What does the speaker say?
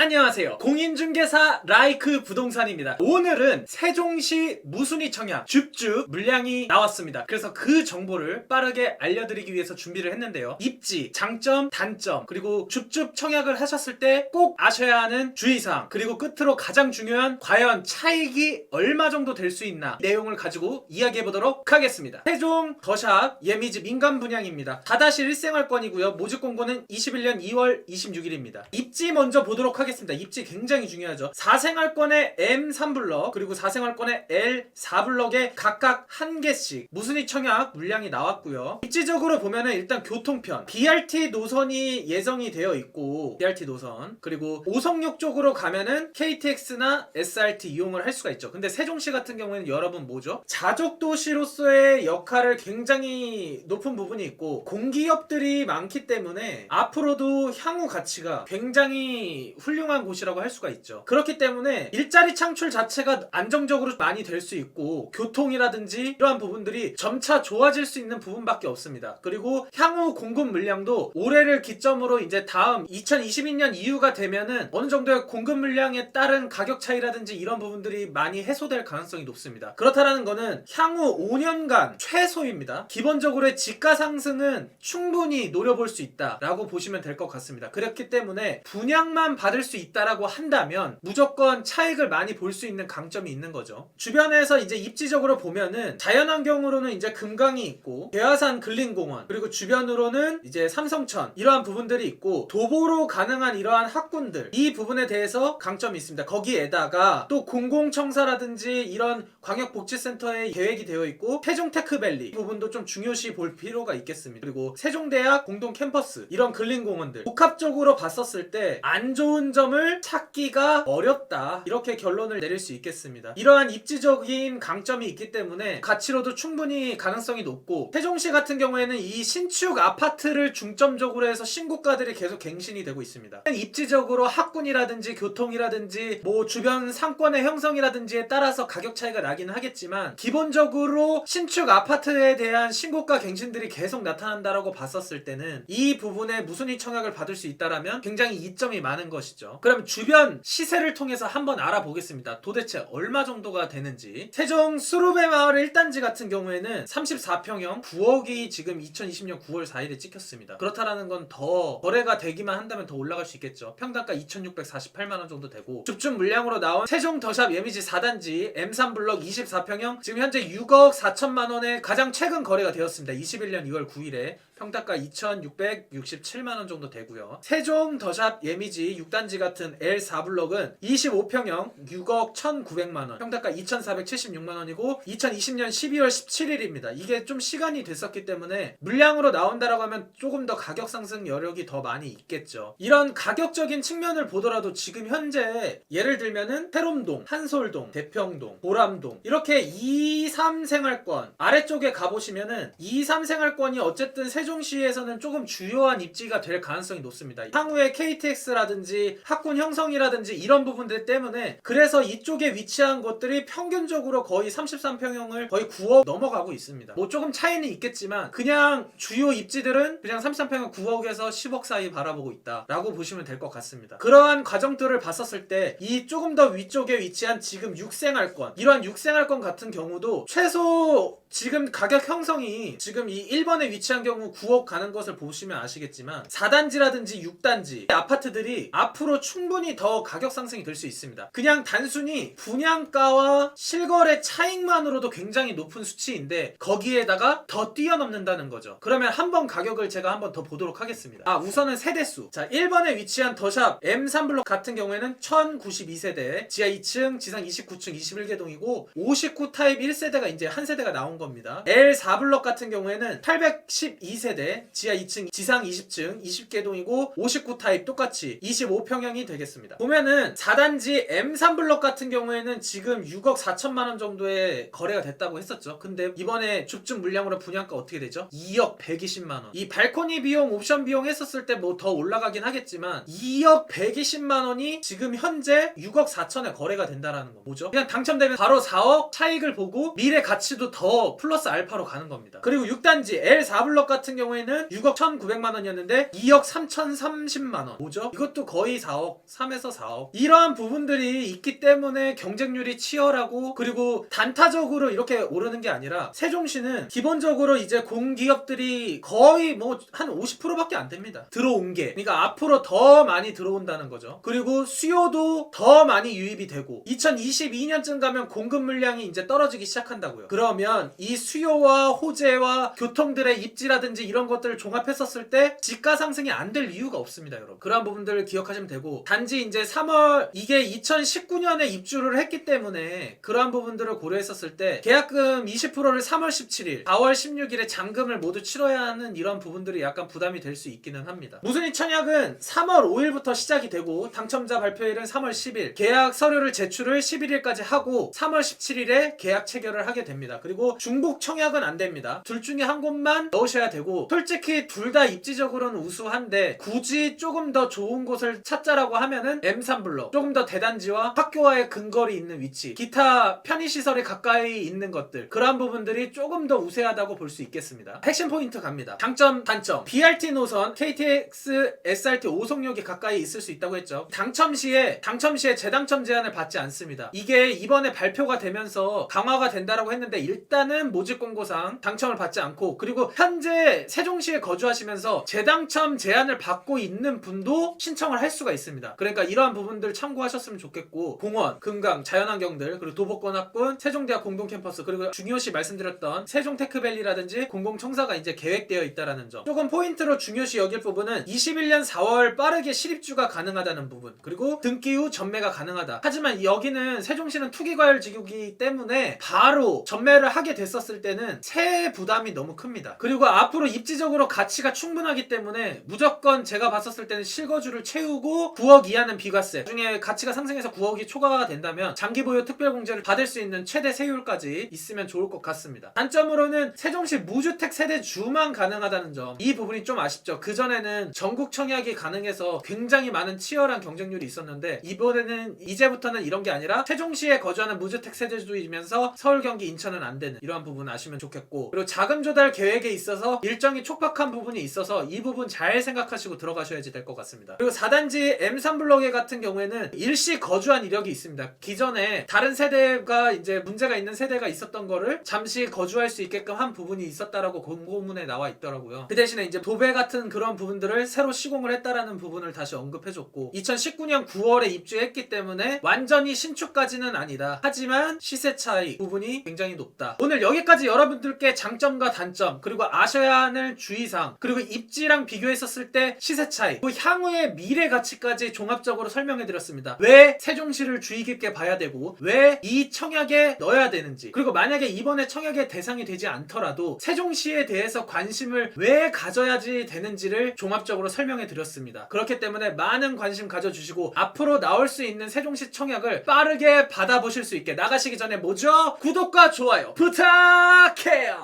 안녕하세요. 공인중개사 라이크 부동산입니다. 오늘은 세종시 무순위 청약 줍줍 물량이 나왔습니다. 그래서 그 정보를 빠르게 알려드리기 위해서 준비를 했는데요. 입지, 장점, 단점, 그리고 줍줍 청약을 하셨을 때 꼭 아셔야 하는 주의사항, 그리고 끝으로 가장 중요한 과연 차익이 얼마 정도 될 수 있나 내용을 가지고 이야기해보도록 하겠습니다. 세종 더샵 예미지 민간 분양입니다. 4-1생활권이고요. 모집 공고는 21년 2월 26일입니다. 입지 먼저 보도록 하겠습니다. 입지 굉장히 중요하죠. 4생활권의 M3블럭 그리고 4생활권의 L4블럭에 각각 한 개씩 무순위 청약 물량이 나왔고요. 입지적으로 보면은 일단 교통편 BRT 노선이 예정이 되어 있고 BRT 노선 그리고 오성역 쪽으로 가면은 KTX나 SRT 이용을 할 수가 있죠. 근데 세종시 같은 경우에는 여러분 뭐죠? 자족도시로서의 역할을 굉장히 높은 부분이 있고 공기업들이 많기 때문에 앞으로도 향후 가치가 굉장히 훌륭한 곳이라고 할 수가 있죠. 그렇기 때문에 일자리 창출 자체가 안정적으로 많이 될 수 있고 교통이라든지 이러한 부분들이 점차 좋아질 수 있는 부분밖에 없습니다. 그리고 향후 공급 물량도 올해를 기점으로 이제 다음 2022년 이후가 되면은 어느 정도의 공급 물량에 따른 가격 차이라든지 이런 부분들이 많이 해소될 가능성이 높습니다. 그렇다라는 거는 향후 5년간 최소입니다. 기본적으로의 지가 상승은 충분히 노려볼 수 있다라고 보시면 될 것 같습니다. 그렇기 때문에 분양만 받을 수 있다라고 한다면 무조건 차익을 많이 볼 수 있는 강점이 있는 거죠. 주변에서 이제 입지적으로 보면은 자연환경으로는 이제 금강이 있고 괴화산 근린공원 그리고 주변으로는 이제 삼성천 이러한 부분들이 있고 도보로 가능한 이러한 학군들 이 부분에 대해서 강점이 있습니다. 거기에다가 또 공공청사라든지 이런 광역복지센터의 계획이 되어 있고 세종테크밸리 이 부분도 좀 중요시 볼 필요가 있겠습니다. 그리고 세종대학 공동캠퍼스 이런 근린공원들 복합적으로 봤었을 때 안 좋은 점을 찾기가 어렵다 이렇게 결론을 내릴 수 있겠습니다. 이러한 입지적인 강점이 있기 때문에 가치로도 충분히 가능성이 높고 세종시 같은 경우에는 이 신축 아파트를 중점적으로 해서 신고가들이 계속 갱신이 되고 있습니다. 입지적으로 학군이라든지 교통이라든지 뭐 주변 상권의 형성이라든지에 따라서 가격 차이가 나긴 하겠지만 기본적으로 신축 아파트에 대한 신고가 갱신들이 계속 나타난다라고 봤었을 때는 이 부분에 무순위 청약을 받을 수 있다라면 굉장히 이점이 많은 것이죠. 그럼 주변 시세를 통해서 한번 알아보겠습니다. 도대체 얼마 정도가 되는지. 세종 수루배 마을 1단지 같은 경우에는 34평형 9억이 지금 2020년 9월 4일에 찍혔습니다. 그렇다라는 건 더 거래가 되기만 한다면 더 올라갈 수 있겠죠. 평당가 2,648만원 정도 되고 줍줍 물량으로 나온 세종 더샵 예미지 4단지 M3블럭 24평형 지금 현재 6억 4천만원에 가장 최근 거래가 되었습니다. 21년 2월 9일에 평당가 2,667만원 정도 되고요. 세종 더샵 예미지 6단지 같은 L4블럭은 25평형 6억 1,900만원 평당가 2,476만원이고 2020년 12월 17일입니다. 이게 좀 시간이 됐었기 때문에 물량으로 나온다라고 하면 조금 더 가격 상승 여력이 더 많이 있겠죠. 이런 가격적인 측면을 보더라도 지금 현재 예를 들면은 태롬동, 한솔동, 대평동, 보람동 이렇게 2, 3생활권 아래쪽에 가보시면은 2, 3생활권이 어쨌든 세종시에서는 조금 주요한 입지가 될 가능성이 높습니다. 향후에 KTX라든지 학군 형성이라든지 이런 부분들 때문에 그래서 이쪽에 위치한 곳들이 평균적으로 거의 33평형을 거의 9억 넘어가고 있습니다. 뭐 조금 차이는 있겠지만 그냥 주요 입지들은 그냥 33평형 9억에서 10억 사이 바라보고 있다 라고 보시면 될 것 같습니다. 그러한 과정들을 봤었을 때 이 조금 더 위쪽에 위치한 지금 6생활권 이러한 6생활권 같은 경우도 최소 지금 가격 형성이 지금 이 1번에 위치한 경우 9억 가는 것을 보시면 아시겠지만 4단지라든지 6단지 아파트들이 앞으로 충분히 더 가격 상승이 될 수 있습니다. 그냥 단순히 분양가와 실거래 차익만으로도 굉장히 높은 수치인데 거기에다가 더 뛰어넘는다는 거죠. 그러면 한번 가격을 제가 한번 더 보도록 하겠습니다. 우선은 세대수. 자, 1번에 위치한 더샵 M3블럭 같은 경우에는 1092세대 지하 2층 지상 29층 21개동이고 59 타입 1세대가 이제 한 세대가 나온 겁니다. L4블럭 같은 경우에는 812세대 지하 2층 지상 20층 20개동이고 59 타입 똑같이 25평형이 되겠습니다. 보면은 4단지 M3블럭 같은 경우에는 지금 6억 4천만원 정도의 거래가 됐다고 했었죠. 근데 이번에 줍줍 물량으로 분양가 어떻게 되죠? 2억 120만원. 이 발코니 비용 옵션 비용 했었을 때 뭐 더 올라가긴 하겠지만 2억 120만원이 지금 현재 6억 4천에 거래가 된다라는 거 뭐죠? 그냥 당첨되면 바로 4억 차익을 보고 미래 가치도 더 더 플러스 알파로 가는 겁니다. 그리고 6단지 L4블럭 같은 경우에는 6억 1,900만 원이었는데 2억 3,030만 원. 뭐죠? 이것도 거의 4억, 3에서 4억. 이러한 부분들이 있기 때문에 경쟁률이 치열하고, 그리고 단타적으로 이렇게 오르는 게 아니라 세종시는 기본적으로 이제 공기업들이 거의 뭐 한 50%밖에 안 됩니다. 들어온 게. 그러니까 앞으로 더 많이 들어온다는 거죠. 그리고 수요도 더 많이 유입이 되고 2022년쯤 가면 공급 물량이 이제 떨어지기 시작한다고요. 그러면 이 수요와 호재와 교통들의 입지라든지 이런 것들을 종합했었을 때 지가 상승이 안 될 이유가 없습니다, 여러분. 그런 부분들을 기억하시면 되고, 단지 이제 3월 이게 2019년에 입주를 했기 때문에 그러한 부분들을 고려했었을 때 계약금 20%를 3월 17일, 4월 16일에 잔금을 모두 치러야 하는 이런 부분들이 약간 부담이 될 수 있기는 합니다. 무순이 청약은 3월 5일부터 시작이 되고 당첨자 발표일은 3월 10일, 계약 서류를 제출을 11일까지 하고 3월 17일에 계약 체결을 하게 됩니다. 그리고 중복 청약은 안 됩니다. 둘 중에 한 곳만 넣으셔야 되고, 솔직히 둘 다 입지적으로는 우수한데 굳이 조금 더 좋은 곳을 찾자라고 하면은 M3블럭, 조금 더 대단지와 학교와의 근거리 있는 위치, 기타 편의시설이 가까이 있는 것들, 그러한 부분들이 조금 더 우세하다고 볼 수 있겠습니다. 핵심 포인트 갑니다. 장점, 단점. BRT 노선, KTX, SRT 5송역이 가까이 있을 수 있다고 했죠. 당첨 시에 재당첨 제한을 받지 않습니다. 이게 이번에 발표가 되면서 강화가 된다라고 했는데 일단은 모집 공고상 당첨을 받지 않고, 그리고 현재 세종시에 거주하시면서 재당첨 제한을 받고 있는 분도 신청을 할 수가 있습니다. 그러니까 이러한 부분들 참고하셨으면 좋겠고, 공원, 금강, 자연환경들, 그리고 도보권 학군, 세종대학 공동캠퍼스, 그리고 중요시 말씀드렸던 세종테크밸리라든지 공공청사가 이제 계획되어 있다라는 점. 조금 포인트로 중요시 여길 부분은 21년 4월 빠르게 실입주가 가능하다는 부분, 그리고 등기 후 전매가 가능하다. 하지만 여기는 세종시는 투기과열지구이기 때문에 바로 전매를 하게 됐었을 때는 세액 부담이 너무 큽니다. 그리고 앞으로 입지적으로 가치가 충분하기 때문에 무조건 제가 봤었을 때는 실거주를 채우고 9억 이하는 비과세, 나중에 가치가 상승해서 9억이 초과가 된다면 장기보유 특별공제를 받을 수 있는 최대 세율까지 있으면 좋을 것 같습니다. 단점으로는 세종시 무주택 세대주만 가능하다는 점, 이 부분이 좀 아쉽죠. 그전에는 전국 청약이 가능해서 굉장히 많은 치열한 경쟁률이 있었는데 이번에는 이제부터는 이런 게 아니라 세종시에 거주하는 무주택 세대주이면서 서울, 경기, 인천은 안 되는, 이러한 부분 아시면 좋겠고, 그리고 자금 조달 계획에 있어서 일정이 촉박한 부분이 있어서 이 부분 잘 생각하시고 들어가셔야지 될 것 같습니다. 그리고 4단지 M3블럭에 같은 경우에는 일시 거주한 이력이 있습니다. 기존에 다른 세대가 이제 문제가 있는 세대가 있었던 거를 잠시 거주할 수 있게끔 한 부분이 있었다라고 공고문에 나와 있더라고요. 그 대신에 이제 도배 같은 그런 부분들을 새로 시공을 했다라는 부분을 다시 언급해줬고, 2019년 9월에 입주했기 때문에 완전히 신축까지는 아니다. 하지만 시세 차이 부분이 굉장히 높다. 오늘 여기까지 여러분들께 장점과 단점, 그리고 아셔야 하는 주의사항, 그리고 입지랑 비교했었을 때 시세 차이, 그 향후의 미래 가치까지 종합적으로 설명해드렸습니다. 왜 세종시를 주의 깊게 봐야 되고 왜 이 청약에 넣어야 되는지, 그리고 만약에 이번에 청약의 대상이 되지 않더라도 세종시에 대해서 관심을 왜 가져야지 되는지를 종합적으로 설명해드렸습니다. 그렇기 때문에 많은 관심 가져주시고 앞으로 나올 수 있는 세종시 청약을 빠르게 받아보실 수 있게, 나가시기 전에 뭐죠? 구독과 좋아요 부탁해요.